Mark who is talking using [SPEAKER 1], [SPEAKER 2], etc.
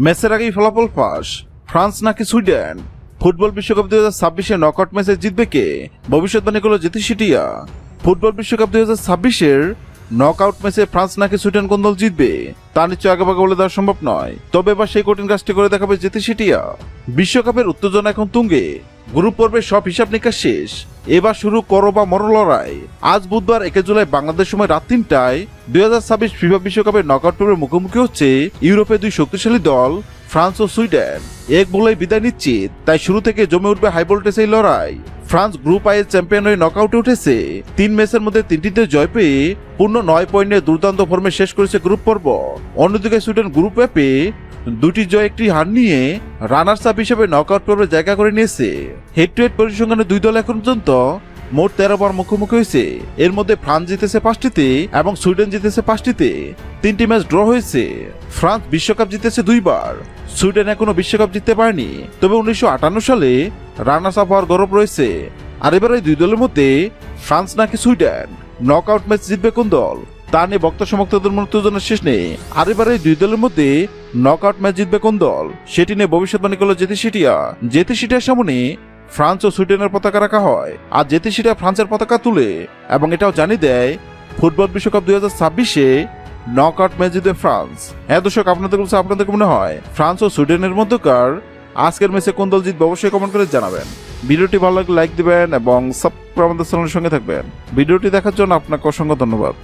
[SPEAKER 1] ম্যাচের আগেই ফলাফল ফাঁস, ফ্রান্স নাকি সুইডেন? ফুটবল বিশ্বকাপ 2026-এ নকআউট ম্যাচে জিতবে কে? ভবিষ্যৎবাণী করল জ্যোতি সিটিয়া। ফুটবল বিশ্বকাপ 2026-এর নকআউট ম্যাচে ফ্রান্স নাকি সুইডেন কোন দল জিতবে তা নিশ্চয় আগেভাগে বলে দেওয়া সম্ভব নয়, তবে এবার সেই কঠিন কাজটি করে দেখাবে জ্যোতি সিটিয়া। বিশ্বকাপের উত্তেজনা এখন তুঙ্গে, গ্রুপ পর্বের সব হিসাব নিকাশ শেষ, এবার শুরু করো বা মরো লড়াই। আজ বুধবার 1 জুলাই বাংলাদেশ সময় রাত 3টায় 2026 ফিফা বিশ্বকাপের নকআউট পর্বের মুখোমুখি হচ্ছে ইউরোপের দুই শক্তিশালী দল ফ্রান্স ও সুইডেন। এক বলেই বিদায় নিশ্চিত, তাই শুরু থেকে জমে উঠবে হাই ভোল্টেজ এই লড়াই। ফ্রান্স গ্রুপ আই এর চ্যাম্পিয়ন হয়ে নকআউটে উঠেছে, 3 ম্যাচের মধ্যে 3টিতে জয় পেয়ে পূর্ণ 9 পয়েন্ট নিয়ে দুর্দান্ত ফর্মে শেষ করেছে গ্রুপ পর্ব। অন্যদিকে সুইডেন গ্রুপ এপে 2টি জয় 1টি হার নিয়ে রানার্স আপ হিসেবে নকআউট পর্বে জায়গা করে নিয়েছে। হেড টু হেড পরিসংখ্যানে দুই দল এখন পর্যন্ত মোট 13 বার মুখোমুখি হয়েছে। এর মধ্যে ফ্রান্স জিতেছে 5টিতে এবং সুইডেন জিতেছে 5টিতে। 3টি ম্যাচ ড্র হয়েছে। ফ্রান্স বিশ্বকাপ জিতেছে 2 বার, সুইডেন এখনো বিশ্বকাপ জিততে পারেনি, তবে 1958 সালে রানার্স আপ হওয়ার গৌরব রয়েছে। আর এবার এই দুই দলের মধ্যে ফ্রান্স নাকি সুইডেন, নকআউট ম্যাচ জিতবে কোন দল তা নিয়ে বক্তা সমর্থকদের মধ্যে উত্তেজনা শেষ নেই। আর এবার এই দুই দলের মধ্যে নকআউট ম্যাচ জিতবে কোন দল সেটি নিয়ে ভবিষ্যৎবাণী করল জ্যোতি সিটিয়া। জ্যোতি সিটিয়ার সামনে ফ্রান্স ও সুইডেনের পতাকা রাখা হয়, আর জ্যোতি সিটিয়া ফ্রান্সের পতাকা তুলে এবং এটাও জানিয়ে দেয় ফুটবল বিশ্বকাপ 2026-এ নকআউট ম্যাচ জিতবে ফ্রান্স। হ্যাঁ দর্শক, আপনাদের মনে হয় ফ্রান্স ও সুইডেনের মধ্যকার আজকের ম্যাচে কোন দল জিতবে অবশ্যই কমেন্ট করে জানাবেন। ভিডিওটি ভালো লাগলে লাইক দিবেন এবং সাবস্ক্রাইব আমাদের চ্যানেলের সঙ্গে থাকবেন। ভিডিওটি দেখার জন্য আপনাকে অসংখ্য ধন্যবাদ।